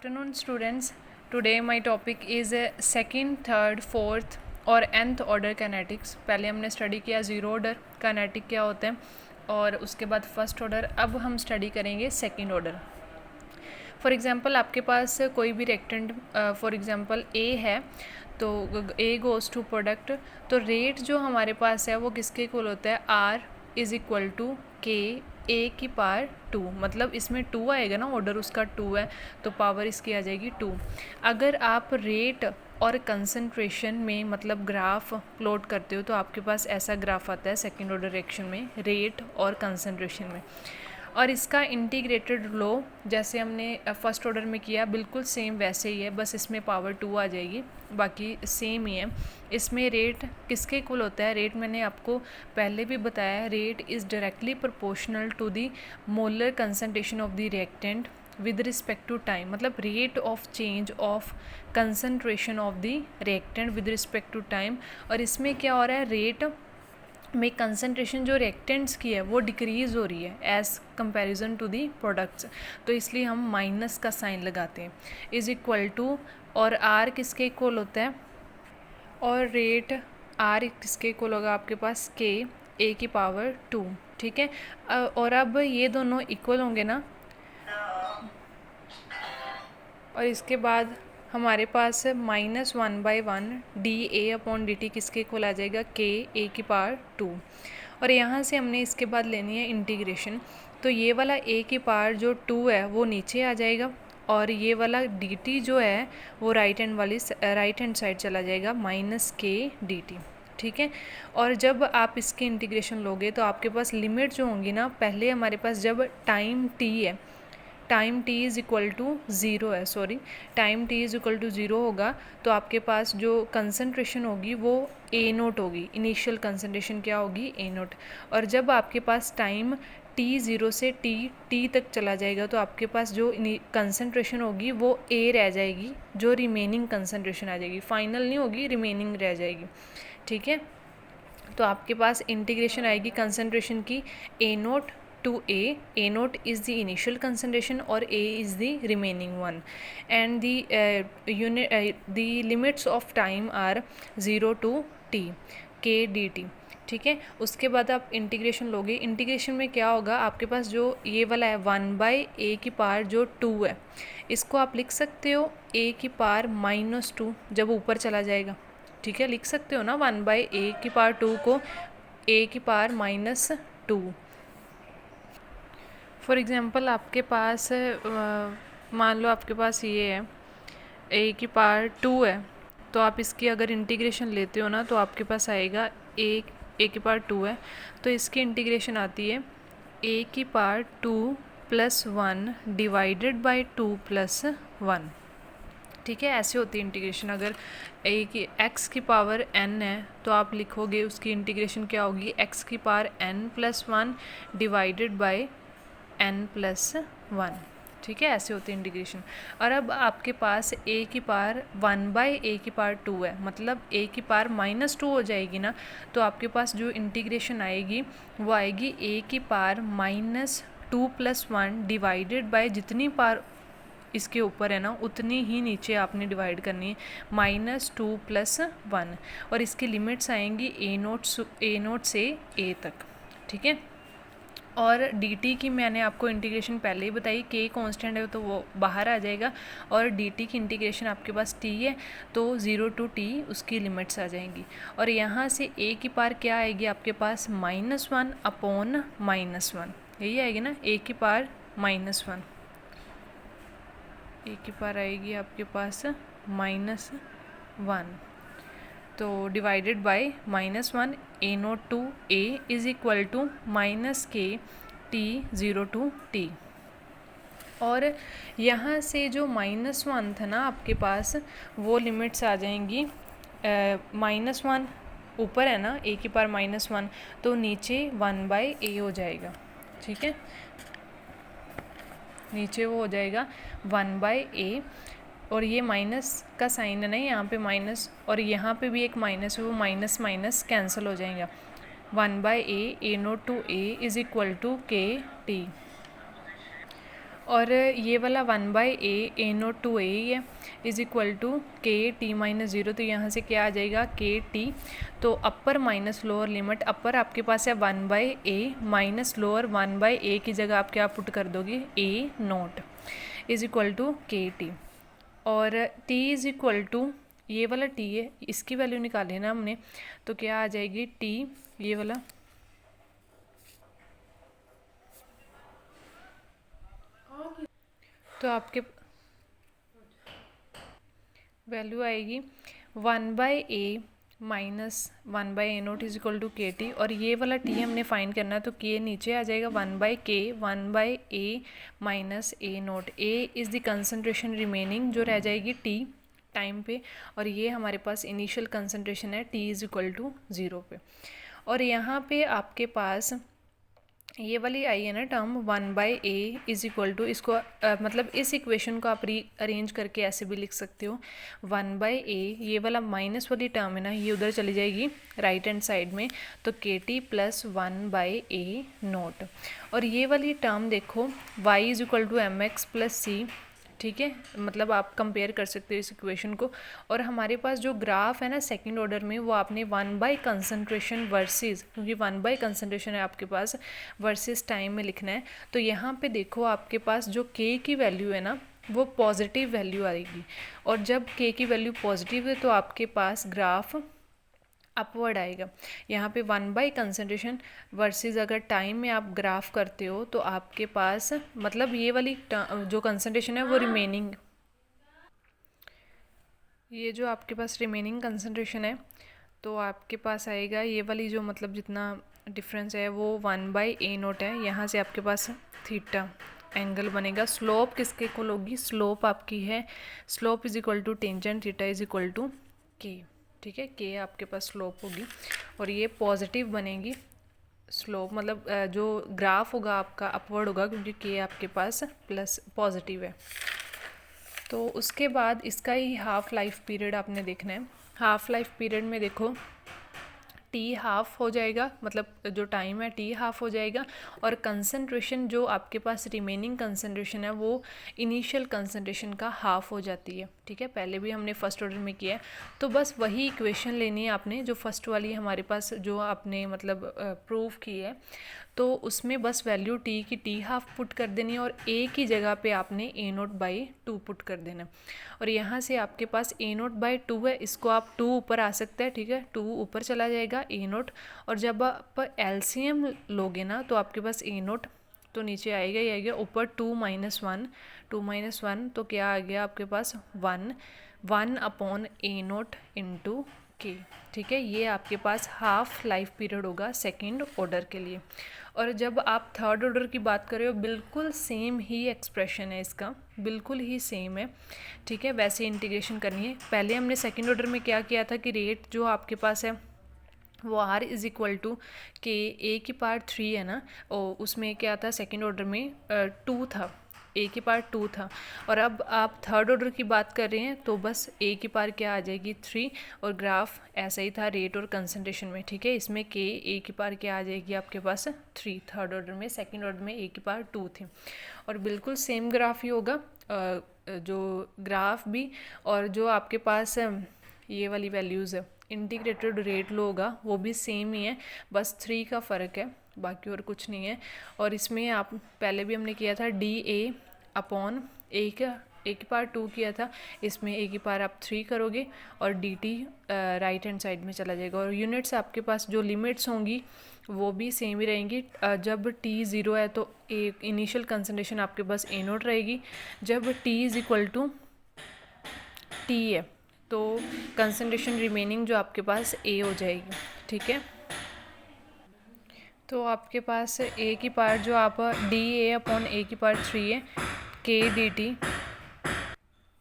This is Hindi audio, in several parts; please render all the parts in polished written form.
Afternoon students, today my topic is second, third, fourth और nth ऑर्डर कैनेटिक्स। पहले हमने स्टडी किया ज़ीरो ऑर्डर कैनेटिक क्या होते हैं और उसके बाद फर्स्ट ऑर्डर। अब हम स्टडी करेंगे सेकंड ऑर्डर। फॉर एग्जांपल आपके पास कोई भी रेक्टेंड फॉर एग्जांपल ए है, तो ए गोज़ टू प्रोडक्ट, तो रेट जो हमारे पास है वो किसके इक्वल होता है, आर इज़ इक्वल टू के ए की पावर 2। मतलब इसमें 2 आएगा ना, ऑर्डर उसका 2 है तो पावर इसकी आ जाएगी 2। अगर आप रेट और कंसंट्रेशन में मतलब ग्राफ प्लॉट करते हो तो आपके पास ऐसा ग्राफ आता है सेकंड ऑर्डर रिएक्शन में, रेट और कंसंट्रेशन में। और इसका इंटीग्रेटेड लो जैसे हमने फर्स्ट ऑर्डर में किया बिल्कुल सेम वैसे ही है, बस इसमें पावर 2 आ जाएगी, बाकी सेम ही है। इसमें रेट किसके इक्वल होता है, रेट मैंने आपको पहले भी बताया, rate is directly proportional to the molar concentration of the reactant with respect to time. मतलब rate of change of concentration of the reactant with respect to time. और इसमें क्या हो रहा है, रेट में कंसंट्रेशन जो रिएक्टेंट्स की है वो डिक्रीज़ हो रही है as comparison to the products, तो इसलिए हम माइनस का साइन लगाते हैं। इज़ इक्वल टू, और आर किसके इक्वल होता है, और रेट आर किसके इक्वल होगा आपके पास, के ए की पावर 2। ठीक है, और अब ये दोनों इक्वल होंगे ना, और इसके बाद हमारे पास -1/1 D A upon D T किसके इक्वल आ जाएगा, के ए की पावर 2। और यहाँ से हमने इसके बाद लेनी है इंटीग्रेशन, तो ये वाला ए की पावर जो 2 है वो नीचे आ जाएगा, और ये वाला डी टी जो है वो राइट हैंड साइड चला जाएगा, -k/dt। ठीक है, और जब आप इसके इंटीग्रेशन लोगे तो आपके पास लिमिट जो होंगी ना, पहले हमारे पास जब टाइम t है, time t is equal to zero है, time t is equal to zero होगा तो आपके पास जो कंसंट्रेशन होगी वो ए नोट होगी, इनिशियल कंसंट्रेशन क्या होगी, ए नोट। और जब आपके पास टाइम t ज़ीरो से t तक चला जाएगा तो आपके पास जो कंसंट्रेशन होगी वो ए रह जाएगी, जो रिमेनिंग कंसंट्रेशन आ जाएगी, फाइनल नहीं होगी, रिमेनिंग रह जाएगी। ठीक है, तो आपके पास इंटीग्रेशन आएगी कंसंट्रेशन की, ए note to A naught is the initial concentration or A is the remaining one, and the limits of time are 0 to t k dt। ठीक है, उसके बाद आप इंटीग्रेशन लोगे, इंटीग्रेशन में क्या होगा, आपके पास जो ये वाला है 1/a की पावर जो 2 है, इसको आप लिख सकते हो a की पावर -2 जब ऊपर चला जाएगा। ठीक है, लिख सकते हो ना 1/a की पावर 2 को a की पावर -2। फॉर एग्ज़ाम्पल आपके पास मान लो आपके पास ये है ए की पावर 2 है, तो आप इसकी अगर इंटीग्रेशन लेते हो ना तो आपके पास आएगा ए की पावर 2 है तो इसकी इंटीग्रेशन आती है ए की पावर 2 + 1 डिवाइडेड बाई 2 + 1। ठीक है, ऐसे होती है इंटीग्रेशन। अगर ए की एक्स की पावर n है तो आप लिखोगे उसकी इंटीग्रेशन क्या होगी, एक्स की power n + 1 divided by n + 1। ठीक है, ऐसे होती है इंटीग्रेशन। और अब आपके पास a की पावर 1/a की पावर 2 है, मतलब a की पावर -2 हो जाएगी ना, तो आपके पास जो इंटीग्रेशन आएगी वो आएगी a की पावर -2 + 1 डिवाइडेड बाय जितनी पावर इसके ऊपर है ना उतनी ही नीचे आपने डिवाइड करनी है, -2 + 1। और इसकी लिमिट्स आएंगी ए नोट से a तक। ठीक है, और dt की मैंने आपको इंटीग्रेशन पहले ही बताई, k कांस्टेंट है तो वो बाहर आ जाएगा, और dt की इंटीग्रेशन आपके पास t है तो 0 to t उसकी लिमिट्स आ जाएंगी। और यहाँ से a की पावर क्या आएगी आपके पास, -1 अपॉन -1, यही आएगी ना, a की पावर -1, a की पावर आएगी आपके पास -1, तो divided by -1 a naught to a is equal to -k t 0 to t। और यहाँ से जो -1 था ना आपके पास वो लिमिट्स आ जाएंगी, -1 ऊपर है ना a की पावर -1 तो नीचे 1/a हो जाएगा। ठीक है, नीचे वो हो जाएगा 1/a, और ये माइनस का साइन है ना यहाँ पे माइनस, और यहाँ पे भी एक माइनस है, वो माइनस माइनस कैंसिल हो जाएगा, 1/a a naught to a is equal to k t। और ये वाला 1/a नोट टू ए ही है is equal to k T minus zero. तो यहाँ से क्या आ जाएगा के टी। तो अपर माइनस लोअर लिमिट, अपर आपके पास है 1/a माइनस लोअर 1/a की जगह आप क्या पुट कर दोगे ए note is equal to k t. और t इज़ इक्वल टू ये वाला t है, इसकी वैल्यू निकाली ना हमने, तो क्या आ जाएगी t ये वाला तो आपके वैल्यू आएगी 1/a minus 1/a naught is equal to k t. और ये वाला t हमने फाइंड करना है, तो k नीचे आ जाएगा 1/k 1/a minus a note. a is the concentration remaining जो रह जाएगी t टाइम पे, और ये हमारे पास इनिशियल कंसनट्रेशन है t इज़ इक्वल टू 0 पे। और यहाँ पे आपके पास ये वाली आई है ना term 1/a is equal to, इसको मतलब इस इक्वेशन को आप अरेंज करके ऐसे भी लिख सकते हो 1/a, ये वाला माइनस वाली टर्म है ना ये उधर चली जाएगी राइट हैंड साइड में, तो के टी प्लस 1/a नोट। और ये वाली टर्म देखो y is equal to m x plus c, ठीक है, मतलब आप कंपेयर कर सकते हो इस इक्वेशन को। और हमारे पास जो ग्राफ है ना सेकंड ऑर्डर में, वो आपने 1/कंसंट्रेशन वर्सेस, क्योंकि 1/कंसंट्रेशन है आपके पास, वर्सेस टाइम में लिखना है। तो यहाँ पे देखो आपके पास जो k की वैल्यू है ना वो पॉजिटिव वैल्यू आएगी, और जब k की वैल्यू पॉजिटिव है तो आपके पास ग्राफ अपवर्ड आएगा। यहाँ पे 1/कंसंट्रेशन वर्सेस अगर टाइम में आप ग्राफ करते हो तो आपके पास मतलब ये वाली जो कंसंट्रेशन है वो रिमेनिंग, ये जो आपके पास रिमेनिंग कंसंट्रेशन है तो आपके पास आएगा ये वाली जो मतलब जितना डिफरेंस है वो 1/a नोट है। यहाँ से आपके पास थीटा एंगल बनेगा। स्लोप किसके इक्वल होगी, स्लोप आपकी है slope is equal to tangent theta is equal to k, ठीक है, के आपके पास स्लोप होगी और ये पॉजिटिव बनेगी स्लोप, मतलब जो ग्राफ होगा आपका अपवर्ड होगा क्योंकि के आपके पास प्लस पॉजिटिव है। तो उसके बाद इसका ही हाफ लाइफ पीरियड आपने देखना है। हाफ लाइफ पीरियड में देखो टी हाफ हो जाएगा, मतलब जो टाइम है टी हाफ हो जाएगा, और कंसंट्रेशन जो आपके पास रिमेनिंग कंसंट्रेशन है वो इनिशियल कंसंट्रेशन का हाफ हो जाती है, ठीक है। पहले भी हमने फर्स्ट ऑर्डर में किया है, तो बस वही इक्वेशन लेनी है आपने जो फर्स्ट वाली हमारे पास जो आपने मतलब प्रूव की है, तो उसमें बस वैल्यू टी की टी हाफ पुट कर देनी है और ए की जगह पे आपने ए नोट बाई 2 पुट कर देना। और यहाँ से आपके पास ए नोट बाई 2 है, इसको आप 2 ऊपर आ सकता है, ठीक है, 2 ऊपर चला जाएगा ए नोट, और जब आप एलसीएम लोगे ना तो आपके पास ए नोट तो नीचे आएगा ही आएगा, ऊपर 2 - 1 2 - 1 तो क्या आ गया आपके पास 1 अपॉन ए नोट इंटू के, ठीक है। ये आपके पास हाफ लाइफ पीरियड होगा सेकेंड ऑर्डर के लिए। और जब आप थर्ड ऑर्डर की बात कर रहे हो बिल्कुल सेम ही एक्सप्रेशन है, इसका बिल्कुल ही सेम है, ठीक है, वैसे इंटीग्रेशन करनी है। पहले हमने सेकेंड ऑर्डर में क्या किया था कि रेट जो आपके पास है वो r इज़ इक्वल टू के ए की पावर 3 है ना, और उसमें क्या था सेकेंड ऑर्डर में 2 था, ए की पावर 2 था, और अब आप थर्ड ऑर्डर की बात कर रहे हैं तो बस ए की पावर क्या आ जाएगी 3, और ग्राफ ऐसा ही था रेट और कंसंट्रेशन में, ठीक है। इसमें के ए की पावर क्या आ जाएगी आपके पास 3 थर्ड ऑर्डर में, सेकंड ऑर्डर में ए की पावर 2 थी, और बिल्कुल सेम ग्राफ ही होगा जो ग्राफ भी, और जो आपके पास ये वाली वैल्यूज़ है इंटीग्रेटेड रेट लो होगा वो भी सेम ही है, बस 3 का फ़र्क है, बाकी और कुछ नहीं है। और इसमें आप पहले भी हमने किया था डी ए अपॉन ए की पावर 2 किया था, इसमें ए की पावर आप 3 करोगे और d T right hand side में चला जाएगा। और यूनिट्स आपके पास जो लिमिट्स होंगी वो भी सेम ही रहेंगी। जब टी 0 है तो ए इनिशियल कंसंट्रेशन आपके पास ए नोट रहेगी, जब t is equal to t है तो कंसंट्रेशन रिमेनिंग जो आपके पास ए हो जाएगी, ठीक है। तो आपके पास ए की पावर जो आप डी ए अपॉन ए की पावर 3 है के डी टी,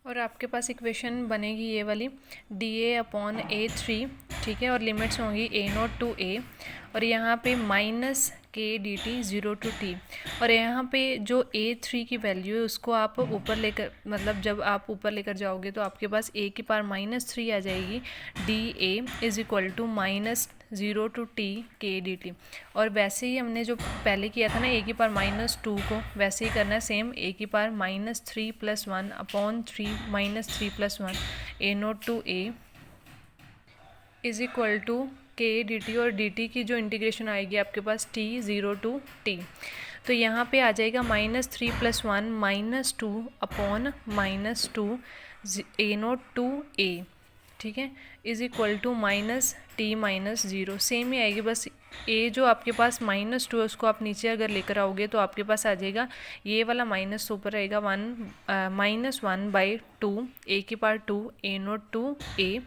और आपके पास इक्वेशन बनेगी ये वाली डी ए अपॉन ए 3, ठीक है, और लिमिट्स होंगी ए नोट टू ए, और यहाँ पे माइनस के डी टी 0 to t। और यहाँ पे जो a3 की वैल्यू है उसको आप ऊपर लेकर, मतलब जब आप ऊपर लेकर जाओगे तो आपके पास a की पावर -3 आ जाएगी, d a is equal to -0 to t k d t. और वैसे ही हमने जो पहले किया था ना a की पावर -2 को, वैसे ही करना है सेम, a की power -3 + 1 upon 3 -3 + 1 a0 to a is equal to k d t. और डी टी की जो इंटीग्रेशन आएगी आपके पास t 0 to t, तो यहाँ पे आ जाएगा -3 + 1 -2 अपॉन -2 a0 to a, ठीक है, is equal to -t -0। Same ही आएगी, बस a जो आपके पास -2 है उसको आप नीचे अगर लेकर आओगे तो आपके पास आ जाएगा ये वाला माइनस ऊपर रहेगा -1/2 a की power 2 a0 to a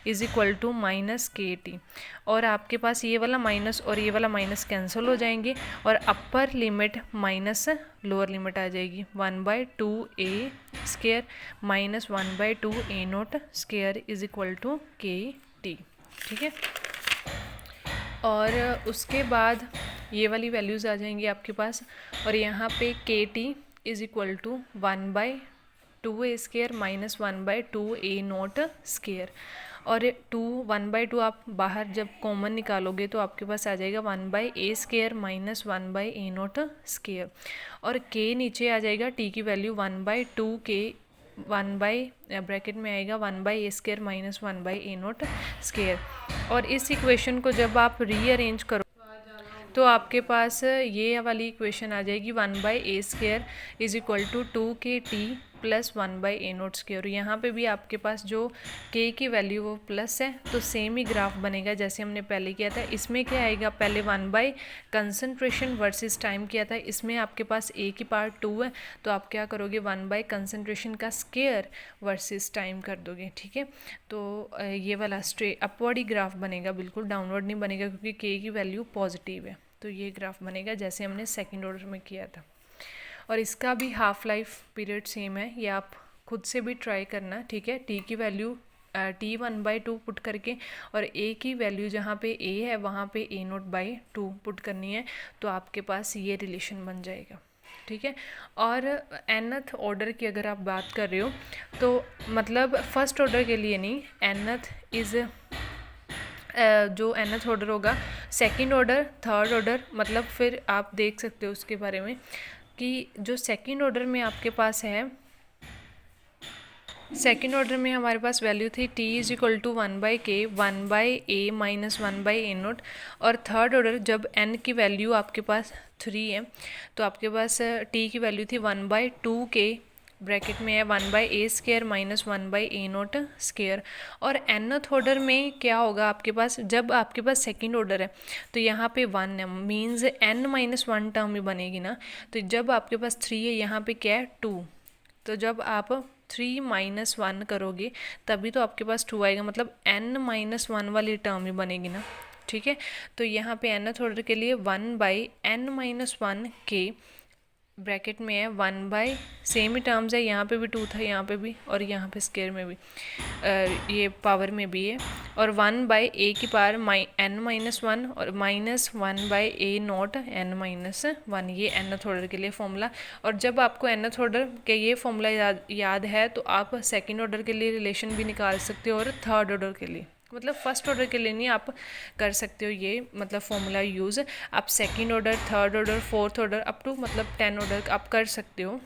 is equal to -kt। और आपके पास ये वाला माइनस और ये वाला माइनस कैंसिल हो जाएंगे और upper limit minus lower limit आ जाएगी 1/2 a square -1/2 a0 square is equal to kt, ठीक है। और उसके बाद ये वाली वैल्यूज़ आ जाएंगी आपके पास, और यहाँ पे kt is equal to 1/2 a square -1/2 a0 square. और 1/2 आप बाहर जब कॉमन निकालोगे तो आपके पास आ जाएगा 1/a स्क्वायर -1/a0 स्क्वायर। और k नीचे आ जाएगा, t की वैल्यू 1/2 k 1 ब्रैकेट में आएगा 1/a स्क्वायर -1/a0 स्क्वायर। और इस इक्वेशन को जब आप रीअरेंज करो तो आपके पास ये वाली इक्वेशन आ जाएगी 1/a square is equal to 2kt + 1/a0 square. यहाँ पे भी आपके पास जो k की वैल्यू वो प्लस है, तो सेम ही ग्राफ बनेगा जैसे हमने पहले किया था। इसमें क्या आएगा, पहले 1 कंसंट्रेशन वर्सेस टाइम किया था, इसमें आपके पास a की पावर 2 है, तो आप क्या करोगे 1 कंसंट्रेशन का स्क्वायर वर्सेस टाइम कर दोगे, ठीक है। तो ये वाला अपवर्ड ही ग्राफ बनेगा, बिल्कुल डाउनवर्ड नहीं बनेगा क्योंकि k की वैल्यू पॉजिटिव है। तो ये ग्राफ बनेगा जैसे हमने सेकेंड ऑर्डर में किया था। और इसका भी हाफ लाइफ पीरियड सेम है, ये आप खुद से भी ट्राई करना, ठीक है। t की वैल्यू t 1/2 पुट करके और a की वैल्यू जहाँ पे a है वहाँ पे a0/2 पुट करनी है, तो आपके पास ये रिलेशन बन जाएगा, ठीक है। और nth ऑर्डर की अगर आप बात कर रहे हो तो मतलब फर्स्ट ऑर्डर के लिए नहीं, nth इज़ जो nth ऑर्डर होगा, सेकंड ऑर्डर, थर्ड ऑर्डर, मतलब फिर आप देख सकते हो उसके बारे में कि जो सेकंड ऑर्डर में आपके पास है, सेकंड ऑर्डर में हमारे पास वैल्यू थी t is equal to 1/k 1/a minus 1/a0। और थर्ड ऑर्डर जब n की वैल्यू आपके पास 3 है तो आपके पास t की वैल्यू थी 1/2k ब्रैकेट में है 1/a square minus 1/a0 square. और nth ऑर्डर में क्या होगा आपके पास, जब आपके पास सेकंड ऑर्डर है तो यहाँ पे 1 है, मीन्स n-1 टर्म ही बनेगी ना। तो जब आपके पास 3 है यहाँ पे क्या है 2, तो जब आप 3 - 1 करोगे तभी तो आपके पास 2 आएगा, मतलब n-1 वाली टर्म ही बनेगी ना, ठीक है। तो यहाँ पे nth ऑर्डर के लिए 1/n-1k ब्रैकेट में है 1 सेम ही टर्म्स है, यहाँ पे भी 2 था, यहाँ पे भी, और यहाँ पे स्क्वायर में भी, ये पावर में भी है। और 1/a की पावर n-1 और -1/a0 n-1, ये nth ऑर्डर के लिए फॉर्मूला। और जब आपको nth ऑर्डर के ये फॉर्मूला याद है तो आप सेकंड ऑर्डर के लिए रिलेशन भी निकाल सकते हो और थर्ड ऑर्डर के लिए, मतलब फर्स्ट ऑर्डर के लिए नहीं, आप कर सकते हो ये मतलब फॉर्मूला यूज़। आप second order, third order, fourth order up to मतलब 10 ऑर्डर आप कर सकते हो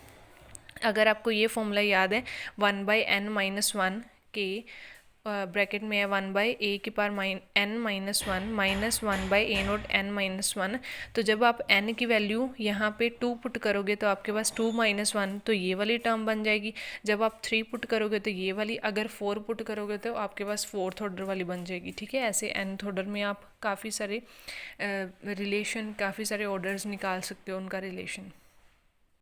अगर आपको ये फॉर्मूला याद है। 1/n-1 के ब्रैकेट में है 1/a की power n-1 minus 1/a0 n-1। तो जब आप n की वैल्यू यहाँ पे 2 पुट करोगे तो आपके पास 2 - 1, तो ये वाली टर्म बन जाएगी। जब आप 3 पुट करोगे तो ये वाली, अगर 4 पुट करोगे तो आपके पास फोर्थ ऑर्डर वाली बन जाएगी, ठीक है। ऐसे nth ऑर्डर में आप काफ़ी सारे रिलेशन, काफ़ी सारे ऑर्डर्स निकाल सकते हो उनका रिलेशन।